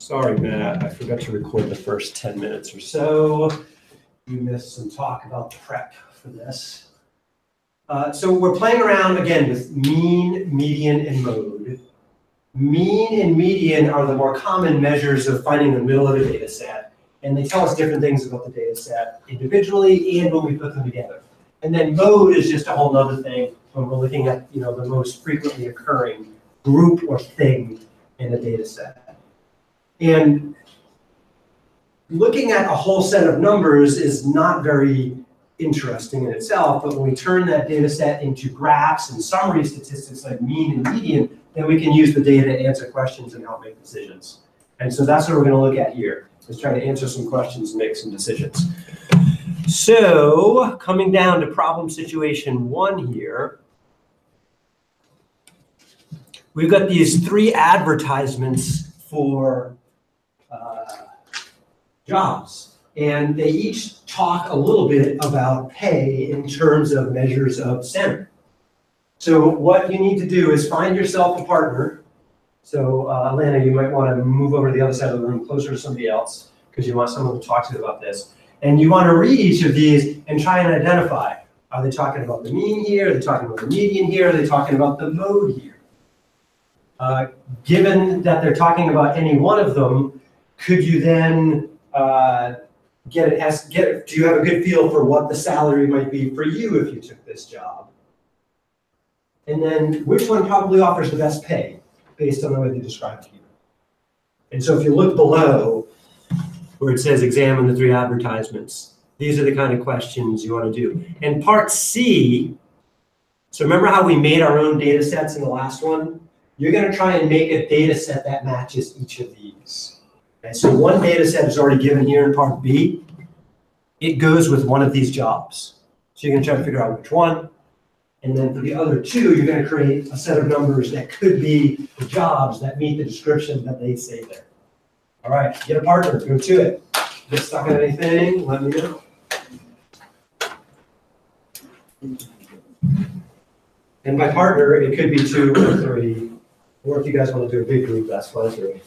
Sorry, Matt, I forgot to record the first 10 minutes or so. You missed some talk about prep for this. So we're playing around again with mean, median, and mode. Mean and median are the more common measures of finding the middle of a data set, and they tell us different things about the data set individually and when we put them together. And then mode is just a whole other thing when we're looking at the most frequently occurring group or thing in a data set. And looking at a whole set of numbers is not very interesting in itself, but when we turn that data set into graphs and summary statistics like mean and median, then we can use the data to answer questions and help make decisions. And so that's what we're going to look at here, is try to answer some questions and make some decisions. So coming down to problem situation 1 here, we've got these 3 advertisements for jobs, and they each talk a little bit about pay in terms of measures of center. So what you need to do is find yourself a partner. So Alana, you might want to move over to the other side of the room closer to somebody else because you want someone to talk to about this. And you want to read each of these and try and identify, are they talking about the mean here? Are they talking about the median here? Are they talking about the mode here? Given that they're talking about any one of them, could you then do you have a good feel for what the salary might be for you if you took this job? And then which one probably offers the best pay based on the way they describe it here? And so if you look below where it says examine the 3 advertisements, these are the kind of questions you want to do. And part C, so remember how we made our own data sets in the last one? You're going to try and make a data set that matches each of these. Okay, so one data set is already given here in part B. It goes with one of these jobs. So you're going to try to figure out which one. And then for the other 2, you're going to create a set of numbers that could be the jobs that meet the description that they say there. All right, get a partner, go to it. Get stuck on anything, let me know. And by partner, it could be 2 or 3. Or if you guys want to do a big group, that's fine too.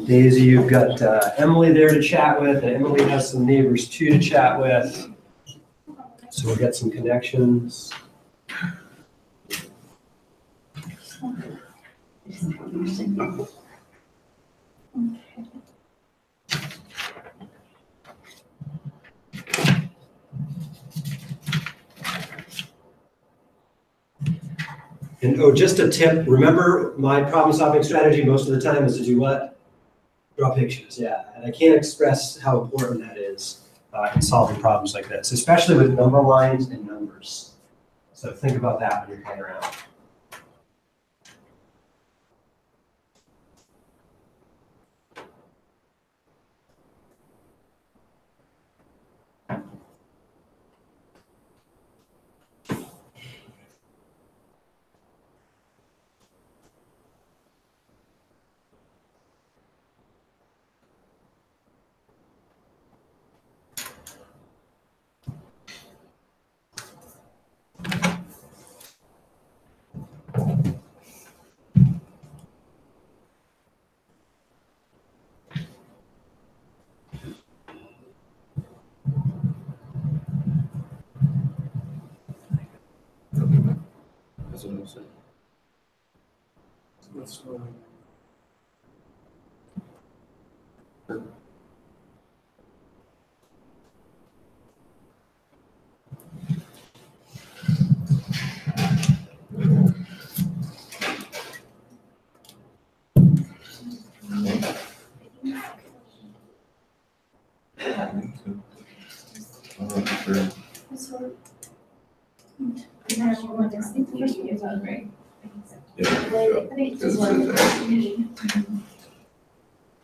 Daisy, you've got Emily there to chat with, and Emily has some neighbors too to chat with. So we'll get some connections. And oh, just a tip, remember my problem-solving strategy most of the time is to do what? Draw pictures, yeah. And I can't express how important that is in solving problems like this, especially with number lines and numbers. So think about that when you're playing around.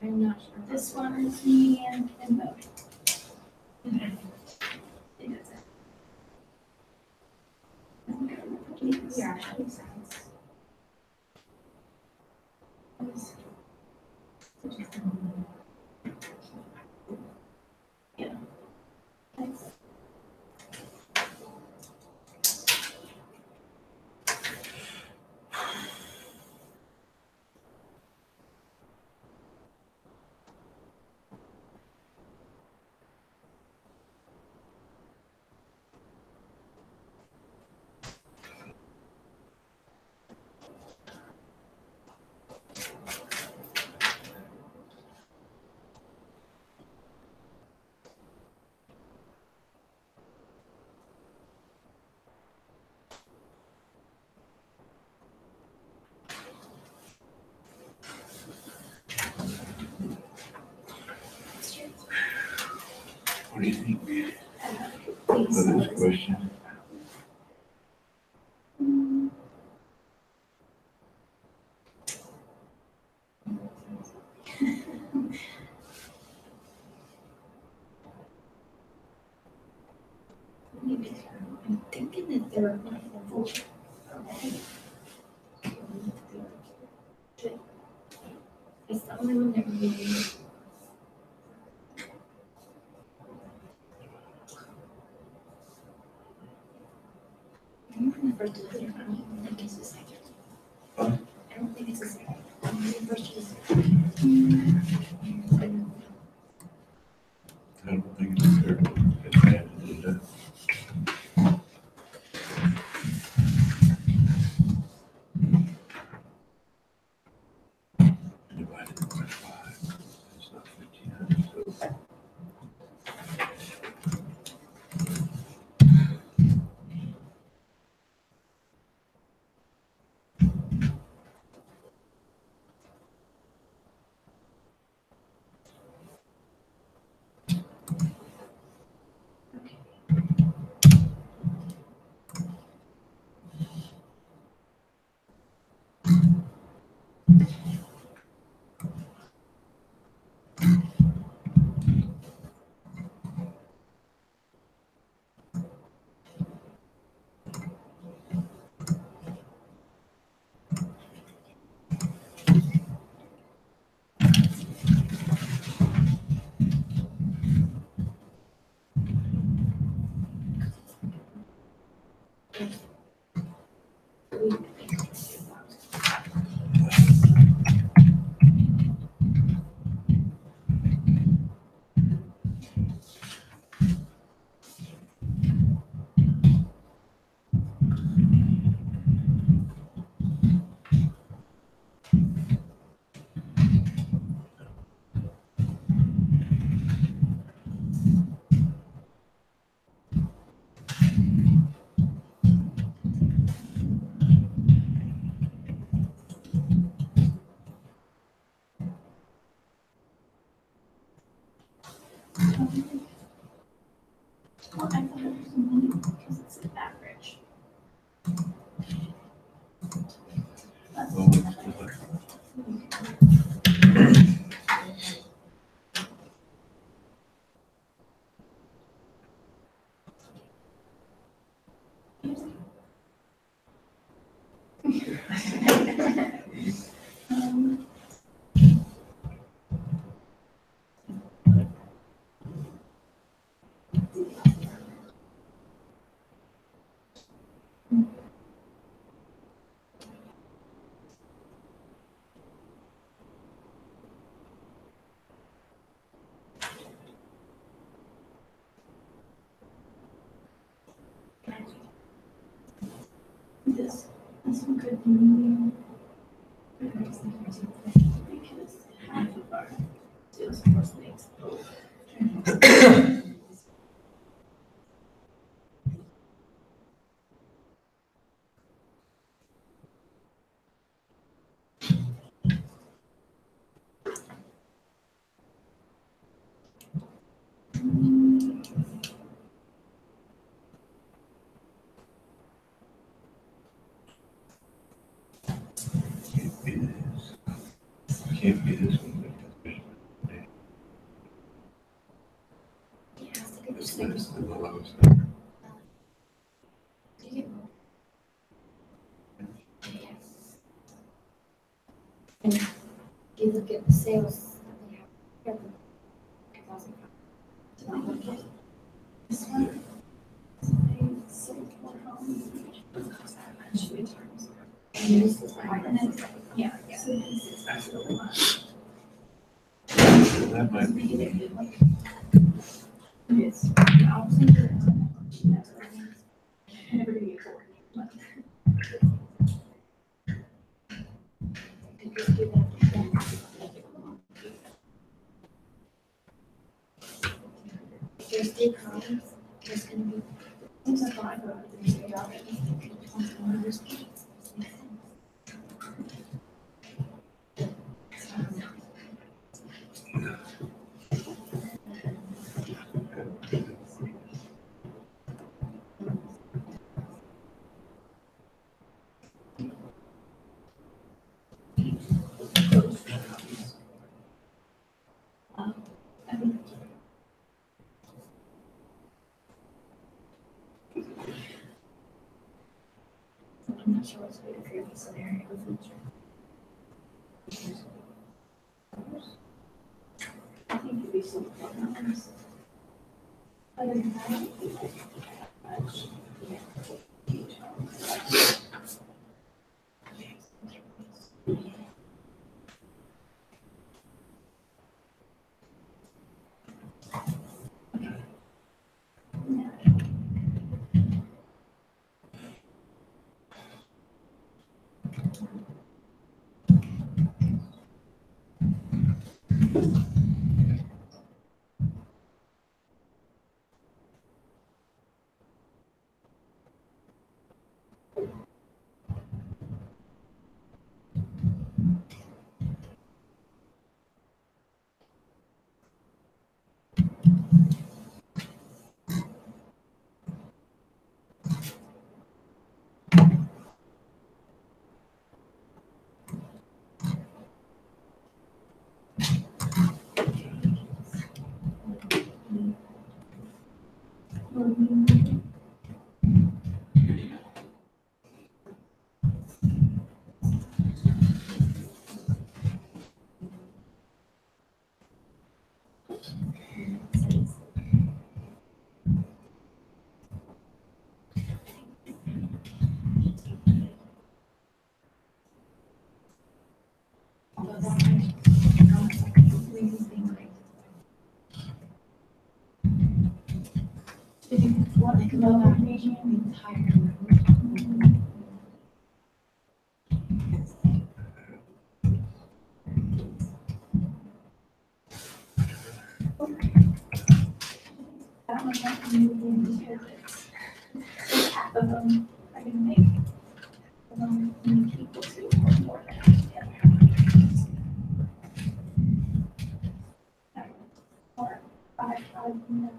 I'm not sure. This one is median and mode. Yeah. Yeah. What do you think? Please. For this question? I'm thinking that they're going to vote. It's the only one that really. I don't think the first is a second. I don't think it's a second. Huh? I don't think it's a second. I think the first is a second. I don't think it's fair. It's bad to do that. Divided by 5. It's not 1,500, so. Well, I thought it was money because it's an average. Well, it's just like, Um, This one could be medium. Because half of our sales force makes. can't be this. Can't be this one. It has to get It's the less same. than the lowest number. And you look at the sales that they have. 2,500. This one. They sold more homes. Doesn't cost that much. And this is higher than it. Yeah. So it's expensive. That might be. It's, I was thinking. That's what I mean. Everybody gets bored. But- Could just do that. If there's 3 columns, there's gonna be. Seems like a lot of there's 8 already. I'm not sure what's going to create a scenario in the future. I think it'd be some problems. Other than that, like lower region, higher. That one I can move in because it's half of them are gonna make equal to or more than the other. Or 5, 5, 9.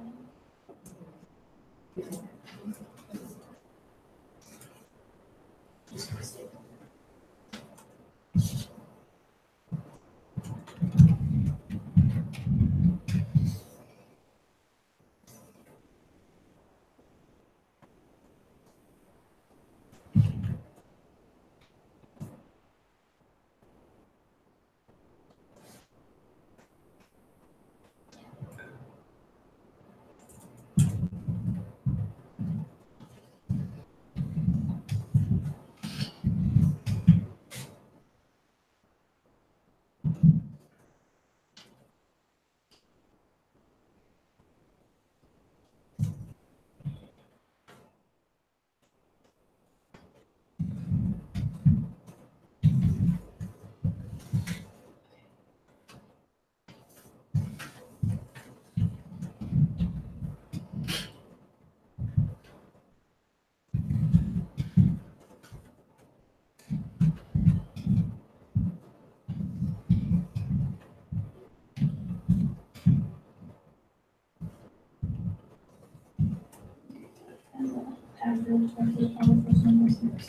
Average 24%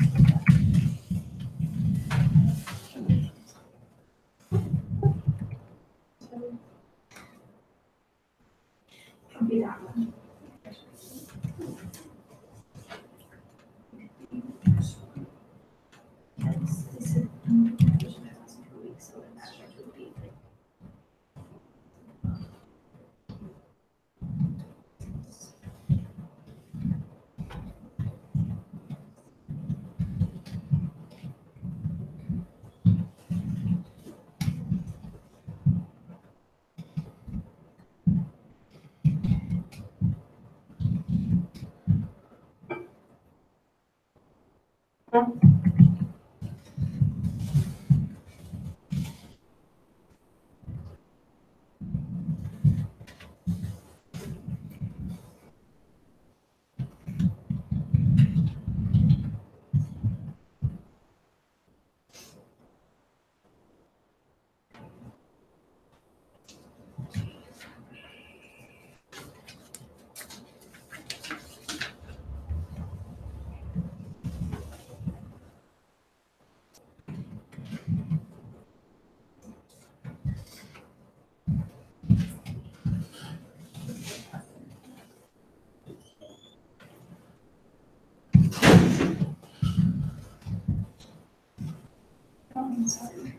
So, it'll be that one. Yes, this is, per week, so in that range would be. I'm sorry.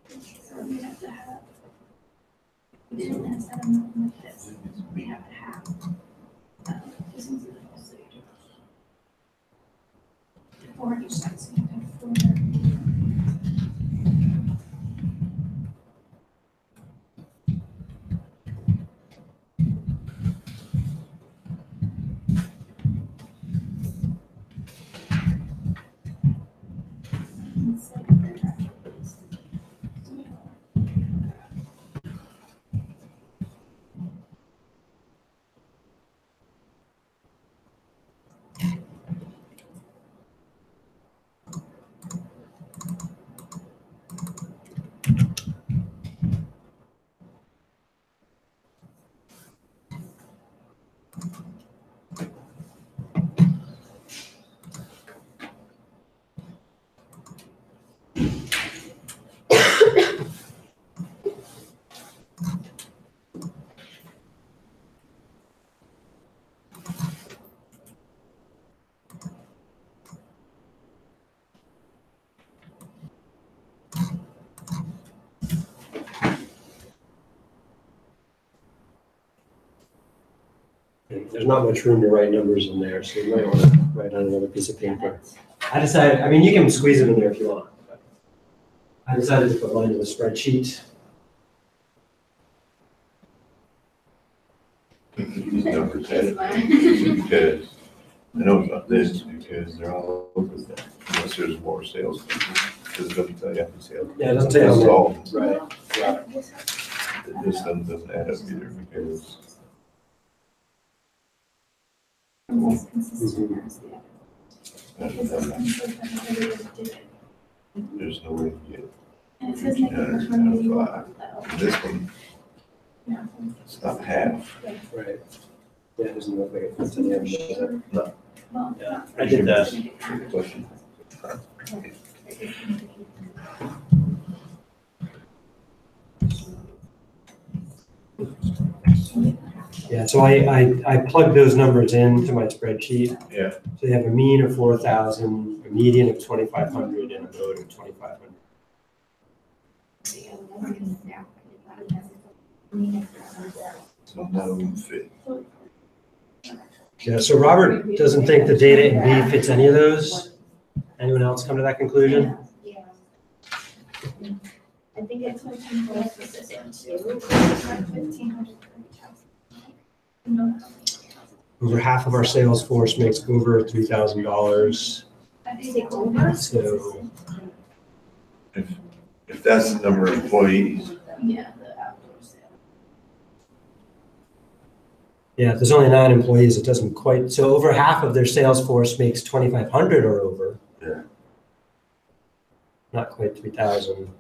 So we have to have, we didn't instead of nothing like this, we have to have. This one's the whole suit. Or each side, so you have four. There's not much room to write numbers in there, so you might want to write on another piece of paper. I decided, I mean, you can squeeze them in there if you want. But I decided to put mine in a spreadsheet. These numbers added because, I know about this because they're all over that, unless there's more sales. Because it doesn't tell you how many sales. Yeah, it doesn't tell you how It's many. all- Right. This doesn't add up either because Less consistent as the other. Because this uh, one says that nobody else did it. there's no way to get And it says make a maternity leave, though. this one. Yeah. It's not half. Right. Yeah, it doesn't look like it fits in there. does it? No. Well, Yeah, not- I did that. Good question. Yeah, so I plugged those numbers into my spreadsheet. Yeah. So you have a mean of 4,000, a median of 2,500, and a mode of 2,500. So none of them fit. Yeah, so Robert doesn't think the data in B fits any of those. Anyone else come to that conclusion? Yeah. I think it's 1,500 for this one too. 1,500 for each house. No. Over half of our sales force makes over $3,000. Is it over? So If that's the number of employees, Yeah, the outdoor sale. Yeah, if there's only 9 employees, it doesn't quite, so over half of their sales force makes 2,500 or over. Yeah. Not quite 3,000.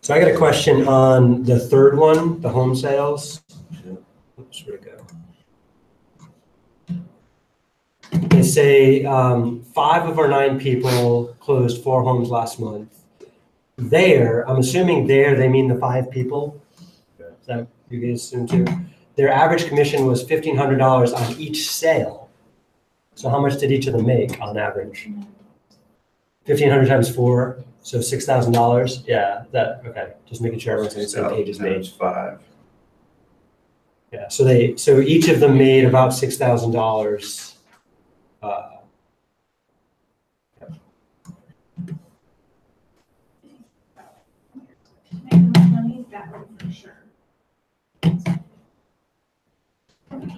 So I got a question on the third one, the home sales. Yeah. Oops, where'd it go? They say 5 of our 9 people closed 4 homes last month. There, I'm assuming there they mean the 5 people. Yeah. Is that you guys assume too? Their average commission was $1,500 on each sale. So how much did each of them make on average? 1,500 times 4, so $6,000. Yeah, that okay. Just making sure everyone's on the same page as me. Times 5. Yeah, so each of them made about $6,000. Make the most money that way for sure.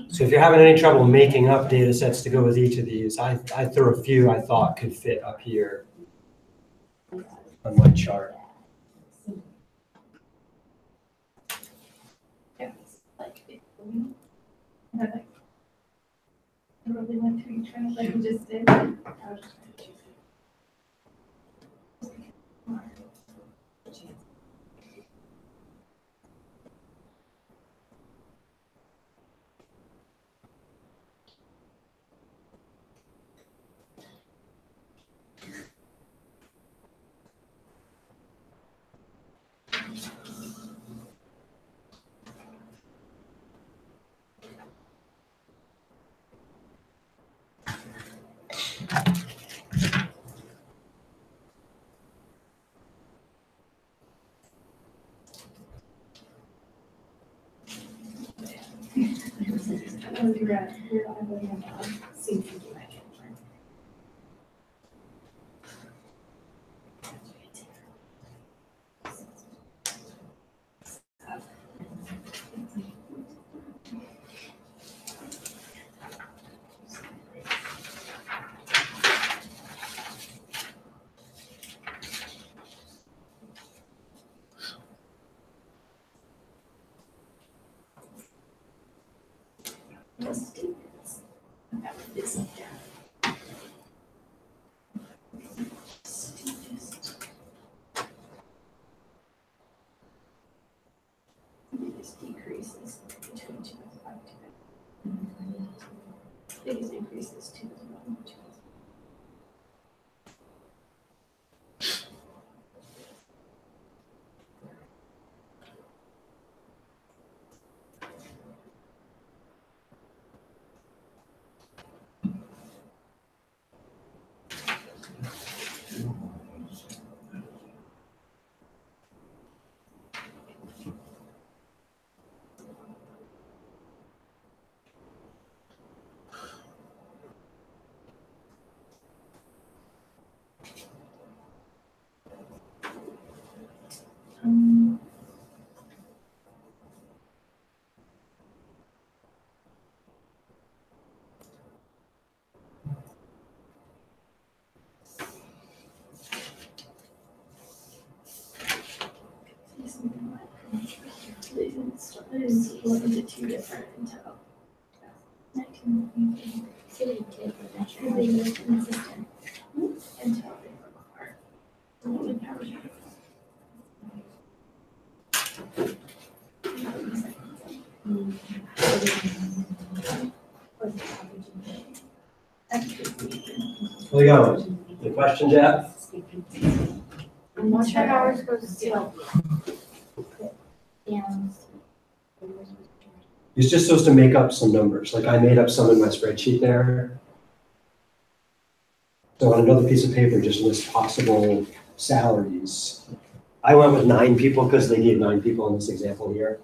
So if you're having any trouble making up data sets to go with each of these, I threw a few I thought could fit up here on my chart. Yeah, like it, I really went through each one like we just did. I was just trying to choose it. I would be red. We're not going to see if you do that. Decreases between 2 and 5. Biggest increases 2 and 1. It is split into 2 different until 19. So they did eventually they were consistent until they broke apart. There you go. Any questions yet? And what's your hours supposed to do? And You're just supposed to make up some numbers. Like I made up some in my spreadsheet there. So on another piece of paper, just list possible salaries. I went with 9 people because they gave 9 people in this example here.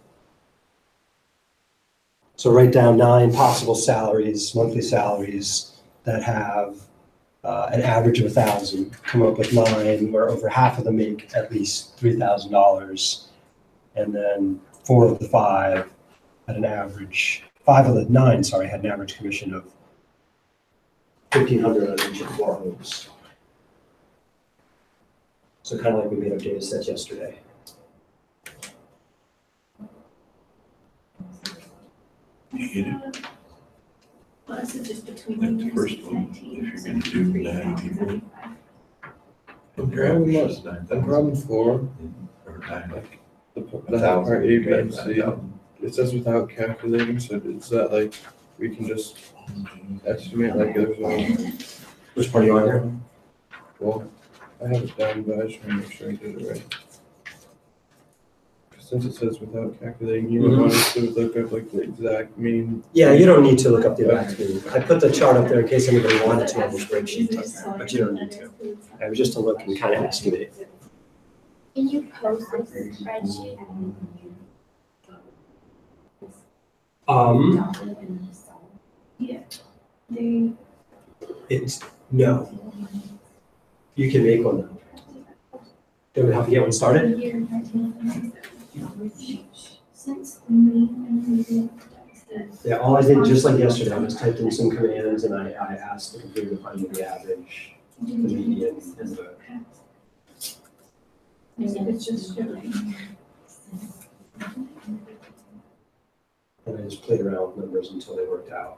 So write down 9 possible salaries, monthly salaries that have an average of 1,000. Come up with 9 where over half of them make at least $3,000. And then 4 of the 5 had an average, 5 of the 9, sorry, had an average commission of $1,500 on each of 4 homes. So kind of like we made up data sets yesterday. You get it? Well, this is just between. That's the first one, if you're gonna do 9 people. I'm grabbing 4. Or 9, like The part A, B, and C. It says without calculating, so is that like, we can just estimate like there's a, Which part are you on here? well, I have it down, but I just want to make sure I did it right. Since it says without calculating, you would want us to look up like the exact mean. Yeah, you don't need to look up the exact mean. I put the chart up there in case anybody wanted to on the spreadsheet, but you don't need to. It was just to look and kind of estimate. Can you post this spreadsheet? Yeah. It's, no. You can make one though. That would help you get one started? Yeah, all I did, just like yesterday, I just typed in some commands and I asked the computer to find me the average, the median, and the. It's just showing. And I just played around with numbers until they worked out.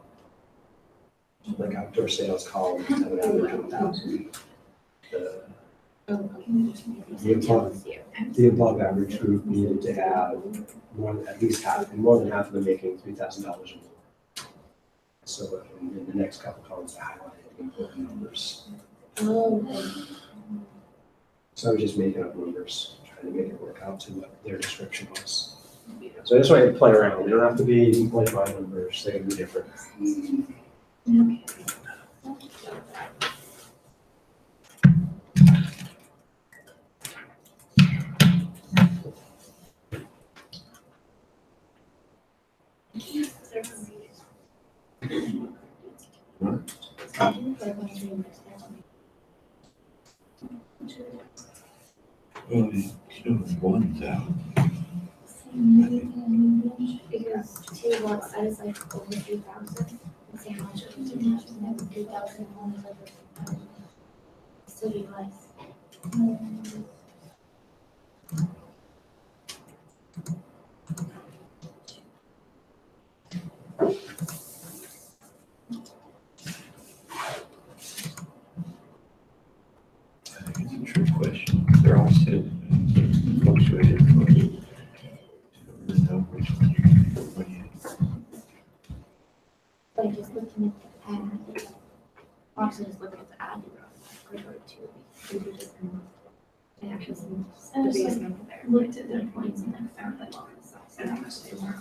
Like outdoor sales column, have an average of 1,000. The above average group needed to have at least half, more than half of them making $3,000 or more. So in the next couple columns, I highlighted important numbers. So I was just making up numbers, trying to make it work out to what their description was. So I just wanted to play around. They don't have to be like my numbers, they can be different. Well, doing 1,000. Because 2 lots, I was like over 3,000. And say how much of 2,000, that would 3,000 only like still be less. I think it's a trick question. They're all set, fluctuated. You don't really know which one you're going Like just looking at the ad. Also just looking at the ad. Go to just and actually some the biggest number there. Looked at their points and then found like all this stuff. So how much they were.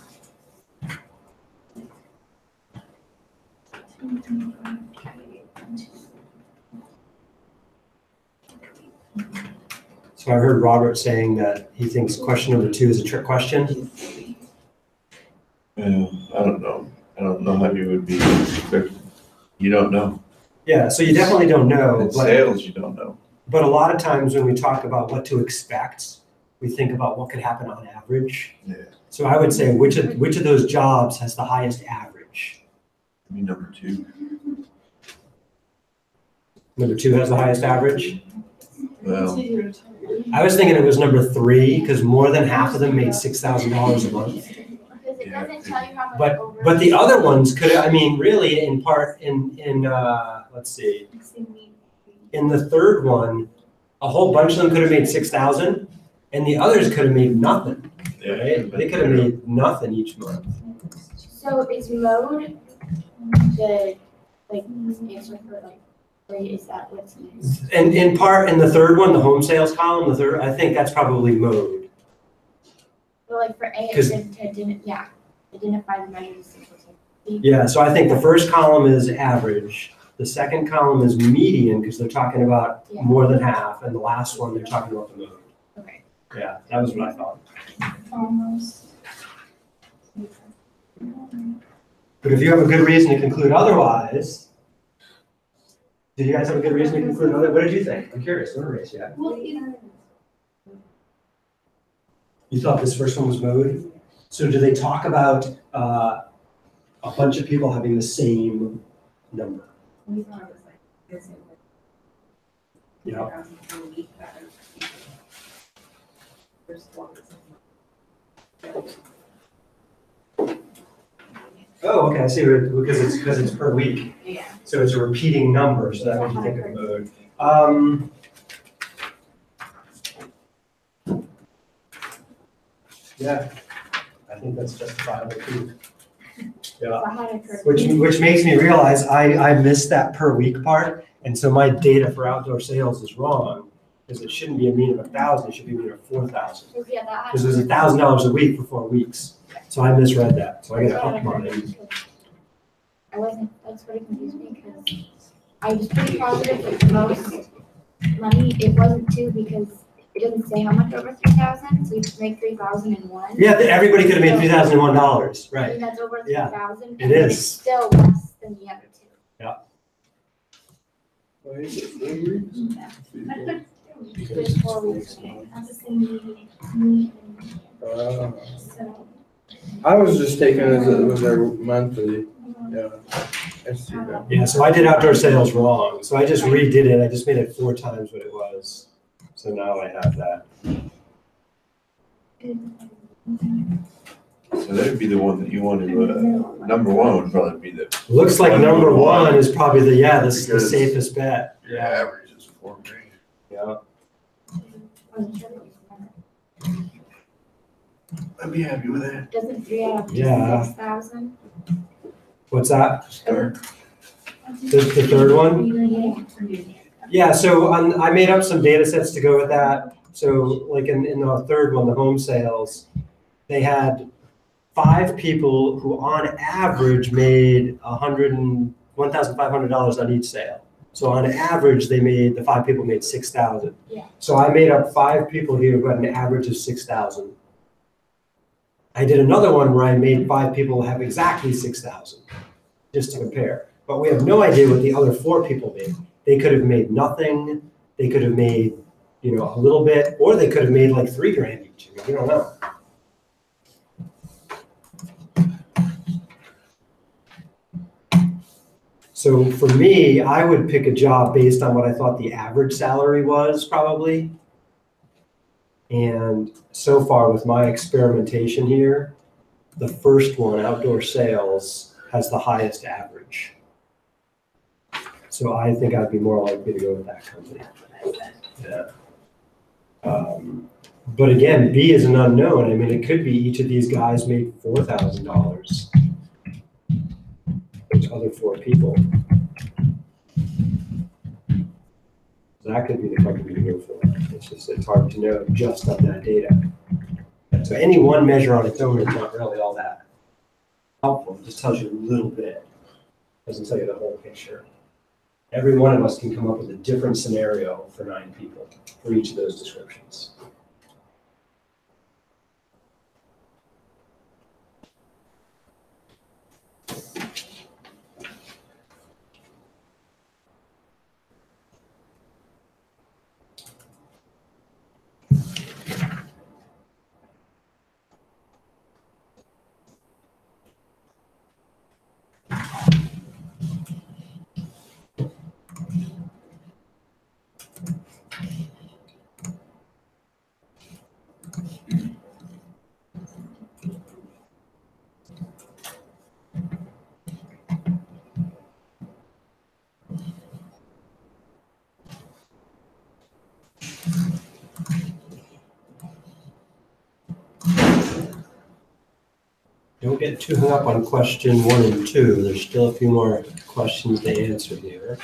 So I heard Robert saying that he thinks question number 2 is a trick question. Well, I don't know. I don't know how you would be. You don't know. Yeah, so you definitely don't know, In sales, you don't know. but a lot of times when we talk about what to expect, we think about what could happen on average. Yeah. So I would say which of those jobs has the highest average? I mean, number 2. Number 2 has the highest average? Well, I was thinking it was number 3 because more than half of them made $6,000 a month. Because it doesn't tell you how much But over. but the other ones could, I mean, really in part in let's see, in the third one, a whole bunch of them could have made 6,000 and the others could have made nothing. yeah. Right? They could have made nothing each month. So is mode the like answer for like, or is that what's used? And in part, in the third one, the home sales column, the third, I think that's probably mode. Well, like for A, it 'Cause- said to identify the measures. Yeah, so I think the first column is average. The second column is median because they're talking about Yeah. more than half. And the last one, they're talking about the mode. Okay. Yeah, that was what I thought. Almost. But if you have a good reason to conclude otherwise, do you guys have a good reason to conclude otherwise? What did you think? I'm curious. Don't raise yet. Well, You thought this first one was mode? So do they talk about a bunch of people having the same number? Yeah. Oh, okay, I see, because it's per week, Yeah. so it's a repeating number, so that makes you think of mode. Yeah, I think that's justifiable too. Yeah, which makes me realize I missed that per week part, and so my data for outdoor sales is wrong, because it shouldn't be a mean of 1,000, it should be a mean of 4,000. Yeah, that Because it was $1,000 a week for 4 weeks, so I misread that, so I gotta hook on it. That's what it confused me, because I was pretty positive that most money, it wasn't two, because it doesn't say how much over 3,000, so you just make 3,001. Yeah, everybody could have made $3,001, I right? mean, that's over Yeah, 3,000. it and is. It's still less than the other two. Why is it 4 weeks? There's 4 weeks. So, I was just taking it as it was their monthly, yeah. I see that. Yeah, so I did outdoor sales wrong, so I just redid it, I just made it 4 times what it was. So now I have that. So that'd be the one that you want to, number one would probably be the. Looks like number one is probably the Because safest bet. Your average is 4 grand. Yeah. I'd be happy with that. Doesn't 3 add up to Yeah. 6,000? What's that? to start. The third one? Yeah, so I made up some data sets to go with that. So like in the third one, the home sales, they had 5 people who on average made $1,500 on each sale. So on average, the 5 people made 6,000. Yeah. So I made up 5 people here who had an average of 6,000. I did another one where I made 5 people have exactly 6,000, just to compare. But we have no idea what the other 4 people made. They could have made nothing. They could have made, a little bit, or they could have made like 3 grand each. We don't know. So for me, I would pick a job based on what I thought the average salary was probably. And so far with my experimentation here, the first one, outdoor sales, has the highest average. So I think I'd be more likely to go with that company. Yeah. But again, B is an unknown. I mean, it could be each of these guys made $4,000. There's other 4 people. So that could be the company to go for. It's hard to know just on that data. So any one measure on its own is not really all that helpful. It just tells you a little bit. Doesn't tell you the whole picture. Every one of us can come up with a different scenario for 9 people for each of those descriptions. Don't get too hung up on question 1 and 2. There's still a few more questions to answer here.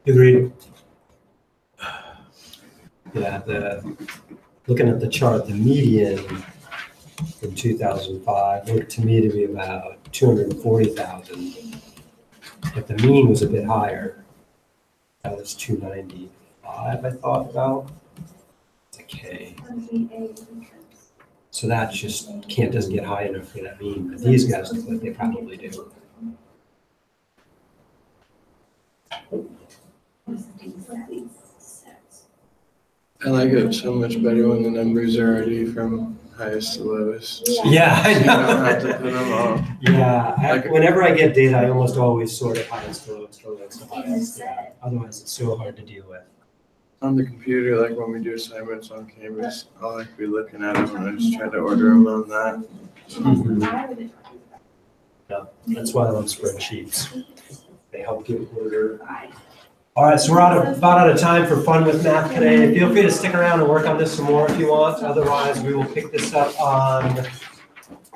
Agreed. Yeah, looking at the chart, the median in 2005 looked to me to be about 240,000. But the mean was a bit higher. That was 295, I thought about. Okay. So that just doesn't get high enough for that mean, but these guys look like they probably do. I like it so much better when the numbers are already from highest to lowest. Yeah, I You don't know. have to put them all. Yeah, whenever I get data, I almost always sort of highest to lowest, lowest to highest. Yeah. Otherwise, it's so hard to deal with. On the computer, like when we do assignments on Canvas, I'll like be looking at them and I just try to order them on that. Mm-hmm. Yeah, that's why I love spreadsheets. They help give order. All right, so we're about out of time for fun with math today. Feel free to stick around and work on this some more if you want. Otherwise, we will pick this up on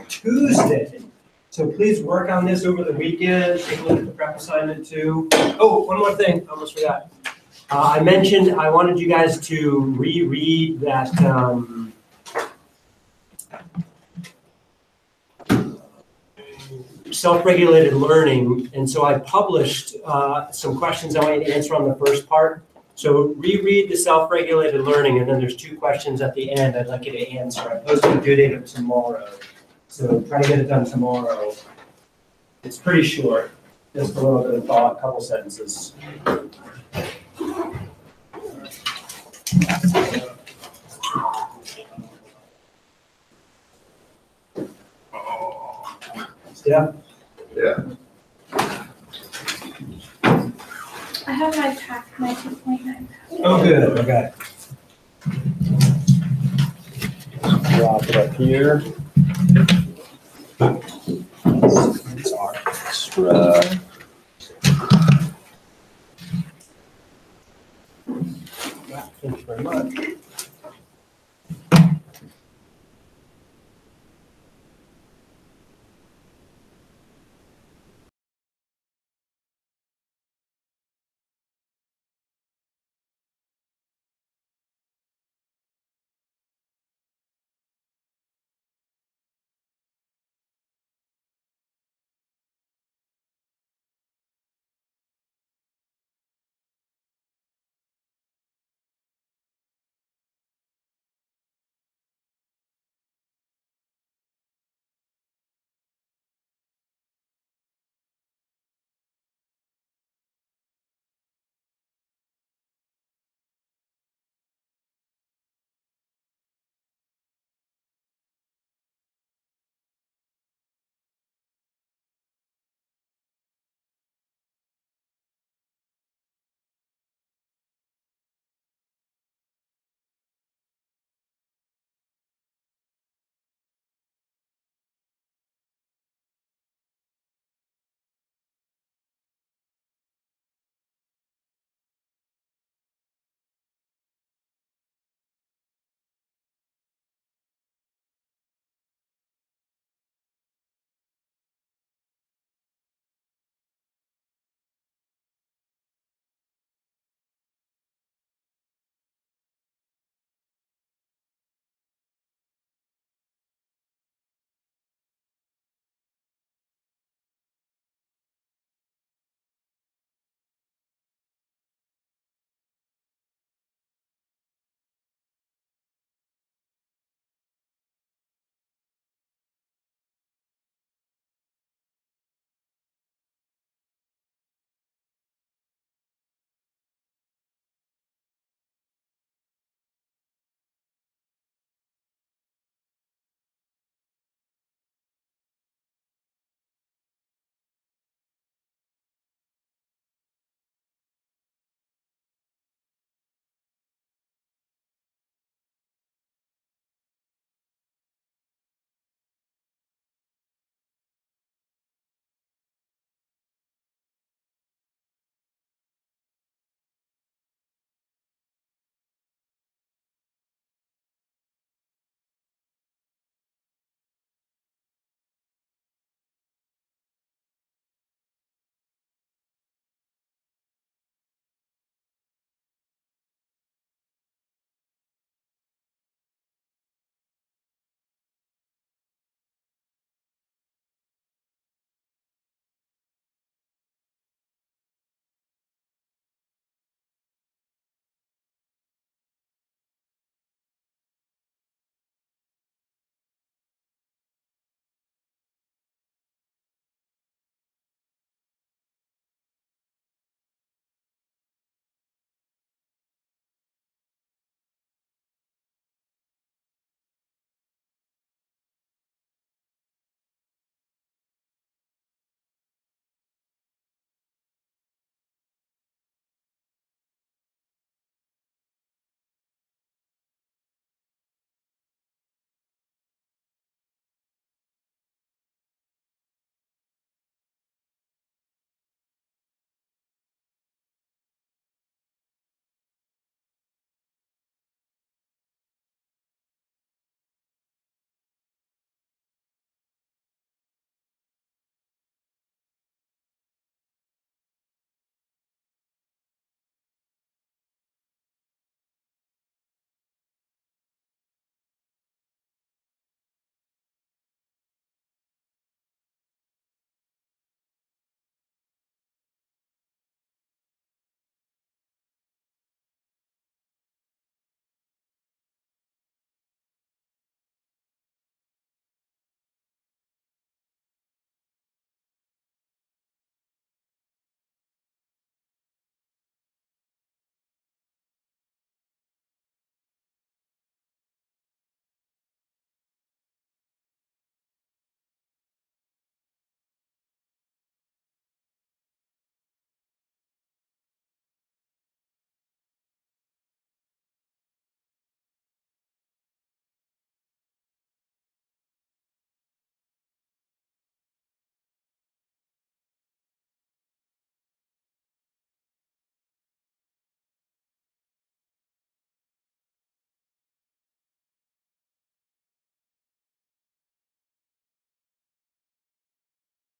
Tuesday. So please work on this over the weekend. Take a look at the prep assignment too. Oh, one more thing, I almost forgot. I mentioned I wanted you guys to reread that self-regulated learning, and so I published some questions I want you to answer on the first part. So reread the self-regulated learning, and then there's 2 questions at the end I'd like you to answer. I posted a due date of tomorrow, so try to get it done tomorrow. It's pretty short, just a little bit of thought, a couple sentences. Yeah. Yeah. I have my pack, my 2.9. Oh, good. Okay. Drop it up here. It's our extra.